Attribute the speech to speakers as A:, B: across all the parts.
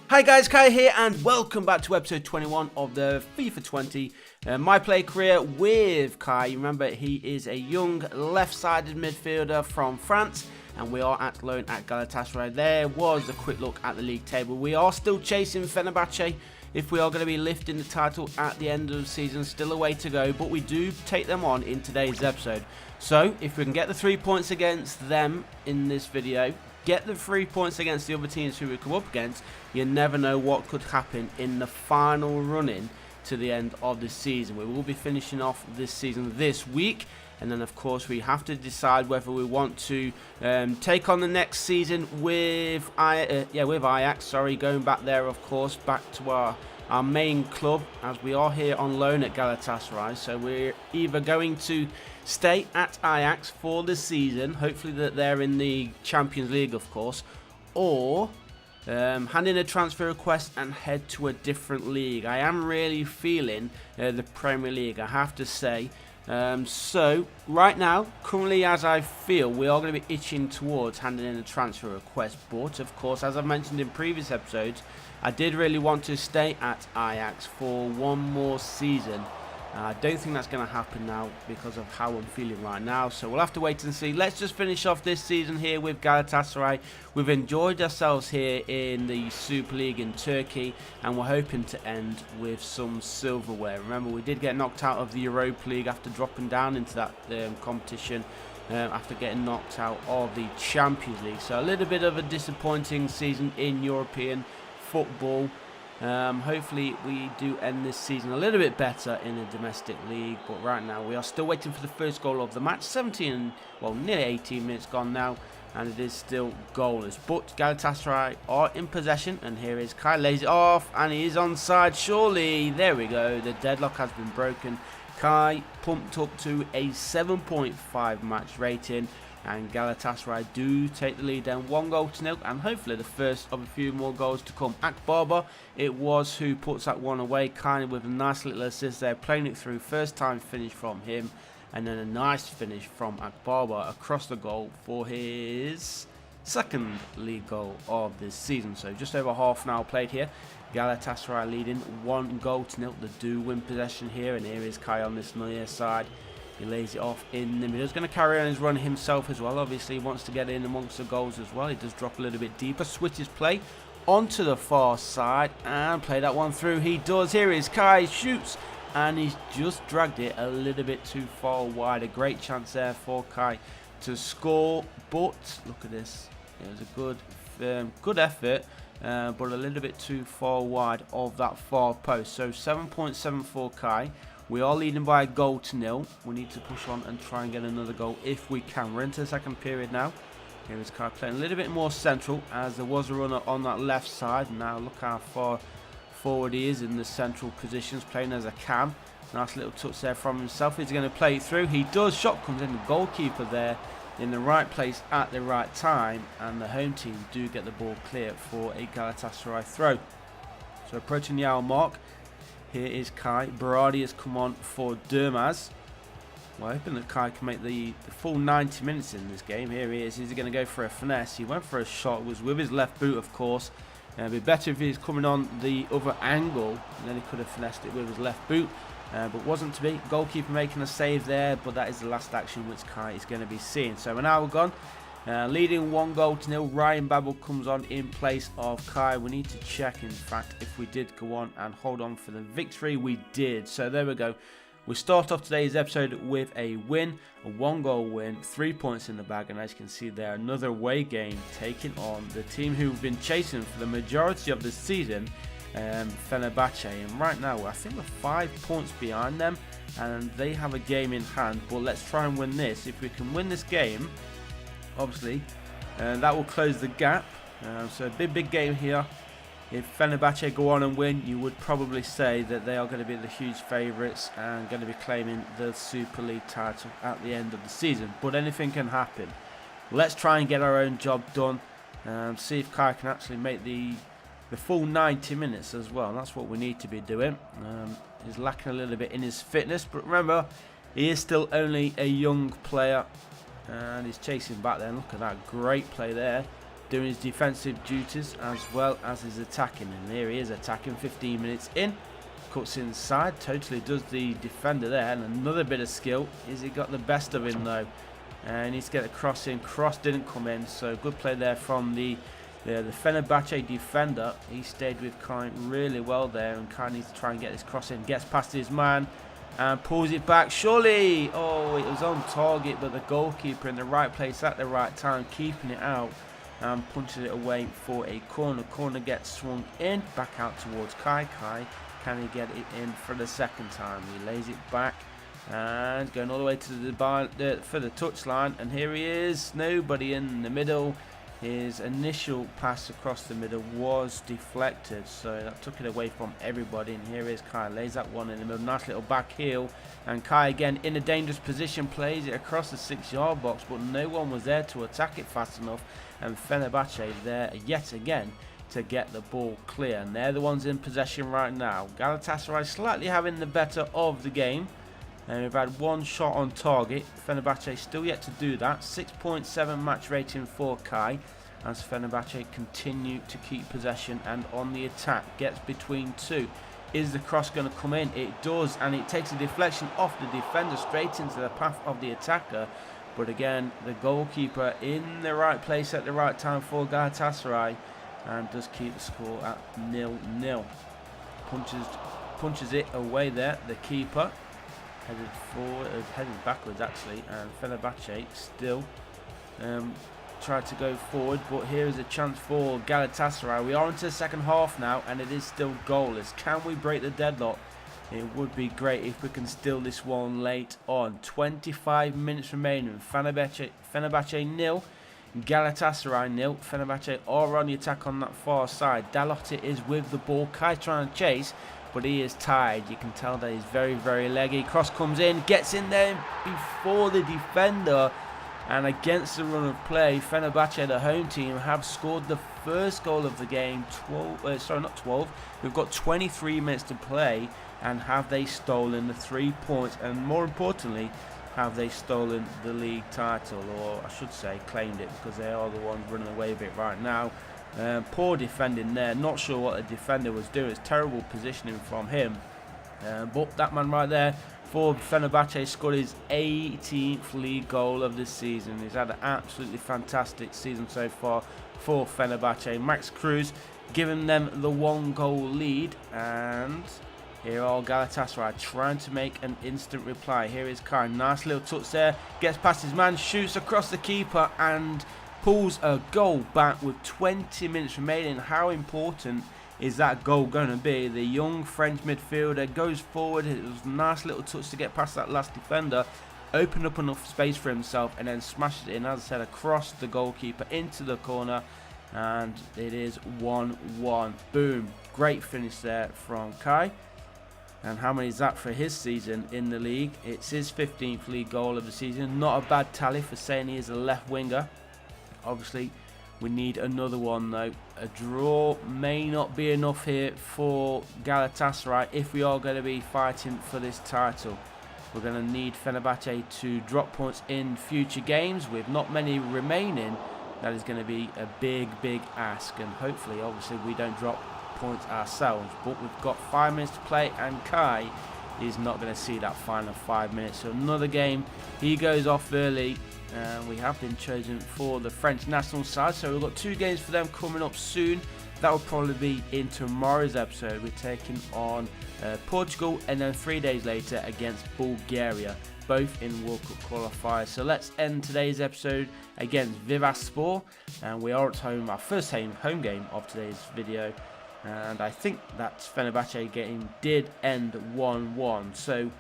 A: Hi guys, Kai here and welcome back to episode 21 of the FIFA 20 My Play career with Kai. Remember, he is a young left-sided midfielder from France and we are at loan at Galatasaray. There was a quick look at the league table. We are still chasing Fenerbache if we are going to be lifting the title at the end of the season. Still a way to go, but we do take them on in today's episode. So if we can get the 3 points against them in this video, get the 3 points against the other teams who we come up against, you never know what could happen in the final run-in to the end of the season. We will be finishing off this season this week, and then of course we have to decide whether we want to take on the next season with Ajax. Going back there, of course, back to our main club, as we are here on loan at Galatasaray. So we're either going to stay at Ajax for the season, hopefully that they're in the Champions League, of course, or hand in a transfer request and head to a different league. I am really feeling the Premier League, I have to say. So right now, currently as I feel, we are going to be itching towards handing in a transfer request. But of course, as I've mentioned in previous episodes, I did really want to stay at Ajax for one more season. I don't think that's going to happen now because of how I'm feeling right now. So we'll have to wait and see. Let's just finish off this season here with Galatasaray. We've enjoyed ourselves here in the Super Lig in Turkey, and we're hoping to end with some silverware. Remember, we did get knocked out of the Europa League after dropping down into that competition after getting knocked out of the Champions League. So a little bit of a disappointing season in European football. Hopefully we do end this season a little bit better in the domestic league, but right now we are still waiting for the first goal of the match. Nearly 18 minutes gone now, and it is still goalless. But Galatasaray are in possession, and here is Kai, lays it off, and he is onside, surely. There we go, the deadlock has been broken. Kai pumped up to a 7.5 match rating, and Galatasaray do take the lead down 1-0, and hopefully the first of a few more goals to come. Akbaba, it was who puts that one away, kind of with a nice little assist there, playing it through, first time finish from him, and then a nice finish from Akbaba across the goal for his second league goal of this season. So just over half an hour played here. Galatasaray leading 1-0. They do win possession here, and here is Kai on this near side. He lays it off in the middle. He's going to carry on his run himself as well. Obviously, he wants to get in amongst the goals as well. He does drop a little bit deeper. Switches play onto the far side and play that one through. He does. Here is Kai. Shoots. And he's just dragged it a little bit too far wide. A great chance there for Kai to score. But look at this. It was a good effort. But a little bit too far wide of that far post. So 7.74 Kai. We are leading by 1-0. We need to push on and try and get another goal if we can. We're into the second period now. Here is Kai playing a little bit more central, as there was a runner on that left side. Now look how far forward he is in the central positions, playing as a cam. Nice little touch there from himself. He's going to play it through. He does. Shot comes in. The goalkeeper there in the right place at the right time, and the home team do get the ball clear for a Galatasaray throw. So approaching the hour mark. Here is Kai. Berardi has come on for Durmaz. Well, hoping that Kai can make the full 90 minutes in this game. Here he is. He's going to go for a finesse. He went for a shot. It was with his left boot, of course. It'd be better if he's coming on the other angle, and then he could have finessed it with his left boot. But wasn't to be. Goalkeeper making a save there, but that is the last action which Kai is going to be seeing. So an hour gone. Leading 1-0. Ryan Babel comes on in place of Kai. We need to check, in fact, if we did go on and hold on for the victory. We did. So there we go. We start off today's episode with a win, a 1-goal win, 3 points in the bag, and as you can see there, another away game taking on the team who've been chasing for the majority of the season, Fenerbache. And right now, I think we're 5 points behind them, and they have a game in hand. But let's try and win this. If we can win this game, obviously, that will close the gap. So a big game here. If Fenerbahce go on and win, you would probably say that they are going to be the huge favourites and going to be claiming the Super League title at the end of the season. But anything can happen. Let's try and get our own job done. See if Kai can actually make the full 90 minutes as well. That's what we need to be doing. He's lacking a little bit in his fitness, but remember, he is still only a young player. And he's chasing back there. Look at that great play there doing his defensive duties as well as his attacking. And here he is attacking 15 minutes in. Cuts inside, totally does the defender there. And another bit of skill. Is he got the best of him though? And he needs to get a cross in. Cross didn't come in, so good play there from the Fenerbahce defender. He stayed with Kai really well there, and Kai needs to try and get this cross in. Gets past his man and pulls it back. Surely, oh, it was on target, but the goalkeeper in the right place at the right time, keeping it out and punches it away for a corner. Corner gets swung in, back out towards Kai. Kai, can he get it in for the second time? He lays it back and going all the way to the for the touchline, and here he is. Nobody in the middle. His initial pass across the middle was deflected, so that took it away from everybody. And here is Kai, lays that one in the middle, nice little back heel, and Kai again in a dangerous position, plays it across the 6-yard box, but no one was there to attack it fast enough, and Fenerbahce there yet again to get the ball clear, and they're the ones in possession right now. Galatasaray slightly having the better of the game, and we've had one shot on target. Fenerbahce still yet to do that. 6.7 match rating for Kai, as Fenerbahce continue to keep possession and on the attack. Gets between two. Is the cross going to come in? It does, and it takes a deflection off the defender straight into the path of the attacker. But again, the goalkeeper in the right place at the right time for Galatasaray, and does keep the score at 0-0. Punches it away there, the keeper. Headed forward, headed backwards actually, and Fenerbahce still tried to go forward, but here is a chance for Galatasaray. We are into the second half now, and it is still goalless. Can we break the deadlock? It would be great if we can steal this one late on. 25 minutes remaining. Fenerbahce 0, Galatasaray 0. Fenerbahce are on the attack on that far side. Dalot is with the ball. Kai trying to chase, but he is tired. You can tell that he's very, very leggy. Cross comes in, gets in there before the defender, and against the run of play, Fenerbahce, the home team, have scored the first goal of the game. 12. We've got 23 minutes to play, and have they stolen the 3 points? And more importantly, have they stolen the league title, or I should say claimed it, because they are the ones running away with it right now. Poor defending there. Not sure what the defender was doing. It's terrible positioning from him. But that man right there for Fenerbahce scored his 18th league goal of the season. He's had an absolutely fantastic season so far for Fenerbahce. Max Cruz giving them the 1-goal lead. And here are Galatasaray trying to make an instant reply. Here is Kai. Nice little touch there. Gets past his man, shoots across the keeper, and pulls a goal back with 20 minutes remaining. How important is that goal going to be? The young French midfielder goes forward. It was a nice little touch to get past that last defender, opened up enough space for himself, and then smashes it in, as I said, across the goalkeeper into the corner, and it is 1-1. Boom. Great finish there from Kai. And how many is that for his season in the league? It's his 15th league goal of the season. Not a bad tally for saying he is a left winger. Obviously, we need another one though. A draw may not be enough here for Galatasaray if we are going to be fighting for this title. We're going to need Fenerbahce to drop points in future games. With not many remaining, that is going to be a big, big ask. And hopefully, obviously, we don't drop points ourselves. But we've got 5 minutes to play, and Kai is not going to see that final 5 minutes. So another game, he goes off early. We have been chosen for the French national side, so we've got 2 games for them coming up soon. That will probably be in tomorrow's episode. We're taking on Portugal, and then 3 days later against Bulgaria, both in World Cup qualifiers. So let's end today's episode against Vivaspor, and we are at home, our first home game of today's video. And I think that Fenerbahce game did end 1-1. So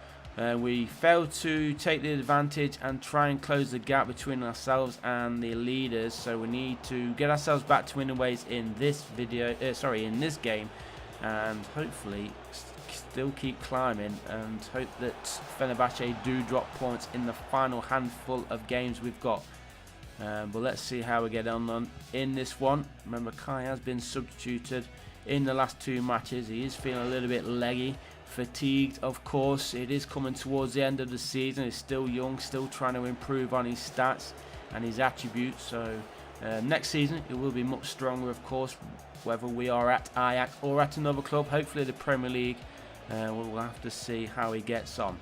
A: we failed to take the advantage and try and close the gap between ourselves and the leaders. So we need to get ourselves back to winning ways in this in this game, and hopefully still keep climbing, and hope that Fenerbahce do drop points in the final handful of games we've got. But let's see how we get on in this one. Remember, Kai has been substituted in the last 2 matches. He is feeling a little bit leggy, fatigued, of course. It is coming towards the end of the season. He's still young, still trying to improve on his stats and his attributes. So Next season it will be much stronger, of course, whether we are at Ajax or at another club, hopefully the Premier League. We'll have to see how he gets on.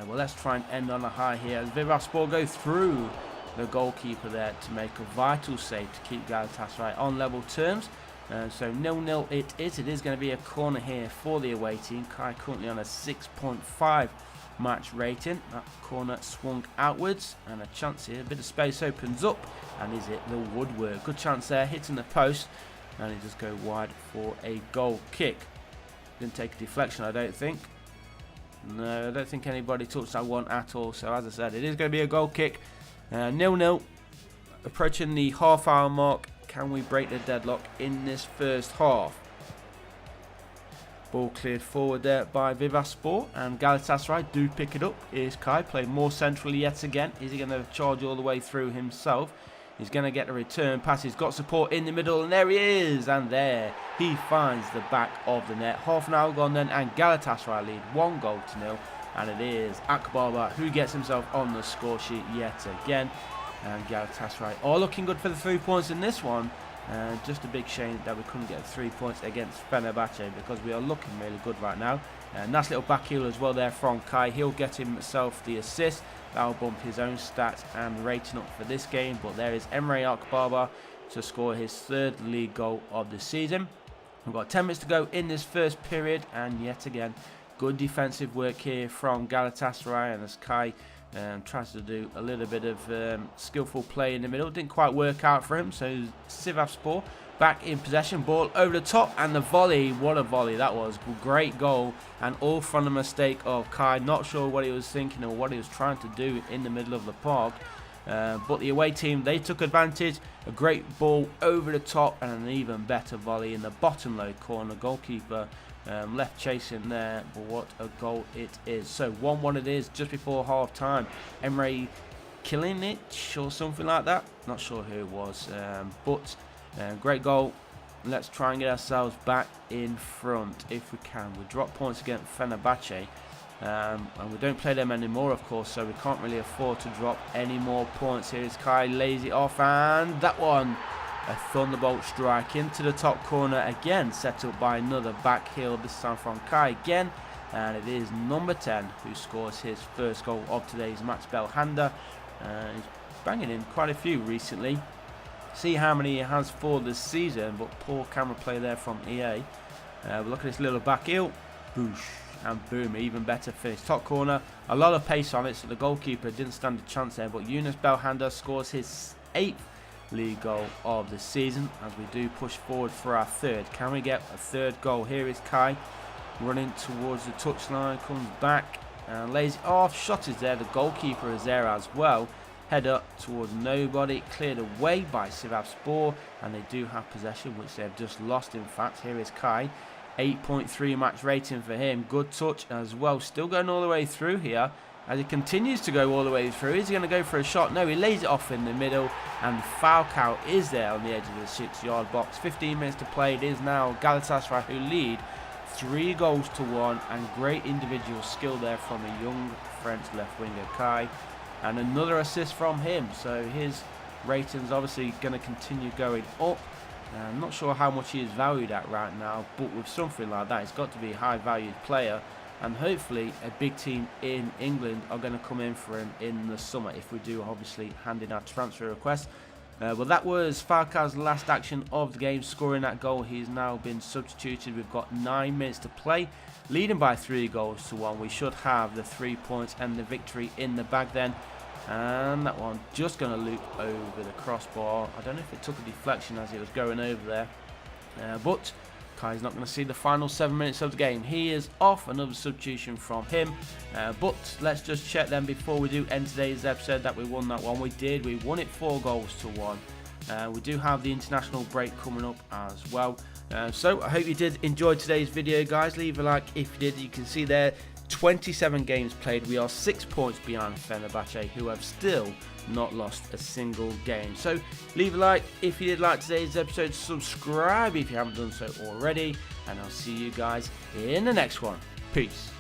A: Well, let's try and end on a high here as Fenerbache go through the goalkeeper there to make a vital save to keep Galatasaray on level terms. So 0-0 it is. It is going to be a corner here for the away team. Kai currently on a 6.5 match rating. That corner swung outwards and a chance here. A bit of space opens up and is it the woodwork. Good chance there, hitting the post, and it just go wide for a goal kick. Didn't take a deflection, I don't think. No, I don't think anybody touched that one at all. So as I said, it is going to be a goal kick. 0-0. Approaching the half-hour mark. Can we break the deadlock in this first half? Ball cleared forward there by Fenerbache, and Galatasaray do pick it up. Here's Kai, playing more centrally yet again. Is he going to charge all the way through himself? He's going to get a return pass. He's got support in the middle, and there he is. And there he finds the back of the net. Half an hour gone then, and Galatasaray lead 1-0. And it is Akbaba who gets himself on the score sheet yet again. And Galatasaray are looking good for the 3 points in this one. Just a big shame that we couldn't get 3 points against Fenerbahce, because we are looking really good right now. Nice little back heel as well there from Kai. He'll get himself the assist. That'll bump his own stats and rating up for this game. But there is Emre Akbaba to score his 3rd league goal of the season. We've got 10 minutes to go in this first period, and yet again, good defensive work here from Galatasaray, and as Kai tries to do a little bit of skillful play in the middle. Didn't quite work out for him, so Sivasspor back in possession, ball over the top, and the volley. What a volley that was. Great goal, and all from the mistake of Kai. Not sure what he was thinking or what he was trying to do in the middle of the park. But the away team, they took advantage. A great ball over the top and an even better volley in the bottom low corner. Goalkeeper left chasing there, but what a goal it is. So 1-1 it is just before half time. Emre Kilinic or something like that. Not sure who it was, but great goal. Let's try and get ourselves back in front if we can. We drop points against Fenerbahce. And we don't play them anymore, of course, so we can't really afford to drop any more points. Here is Kai, lays it off, and that one, a thunderbolt strike into the top corner again, set up by another back heel, this time from Kai again, and it is number 10 who scores his first goal of today's match. Belhanda, he's banging in quite a few recently. See how many he has for this season, but poor camera play there from EA. Look at this little back heel, boosh. And boom, even better finish. Top corner, a lot of pace on it, so the goalkeeper didn't stand a chance there. But Yunus Belhanda scores his 8th league goal of the season as we do push forward for our 3rd. Can we get a 3rd goal? Here is Kai running towards the touchline, comes back and lays it off. Shot is there, the goalkeeper is there as well. Header towards nobody, cleared away by Sivasspor, and they do have possession, which they've just lost in fact. Here is Kai. 8.3 match rating for him. Good touch as well. Still going all the way through here as he continues to go all the way through. Is he going to go for a shot? No, he lays it off in the middle, and Falcao is there on the edge of the 6-yard box. 15 minutes to play. It is now Galatasaray who lead 3-1, and great individual skill there from a young French left winger Kai, and another assist from him. So his rating's obviously going to continue going up. I'm not sure how much he is valued at right now, but with something like that, he's got to be a high valued player, and hopefully a big team in England are going to come in for him in the summer if we do obviously hand in our transfer request. Well, that was Falcao's last action of the game, scoring that goal. He's now been substituted. We've got 9 minutes to play, leading by 3-1. We should have the 3 points and the victory in the bag then. And that one just going to loop over the crossbar. I don't know if it took a deflection as it was going over there. But Kai's not going to see the final 7 minutes of the game. He is off, another substitution from him. But let's just check then before we do end today's episode that we won that one. We did. We won it 4-1. We do have the international break coming up as well. So I hope you did enjoy today's video, guys. Leave a like if you did. You can see there 27 games played. We are 6 points behind Fenerbahce, who have still not lost a single game. So leave a like if you did like today's episode, subscribe if you haven't done so already, and I'll see you guys in the next one. Peace.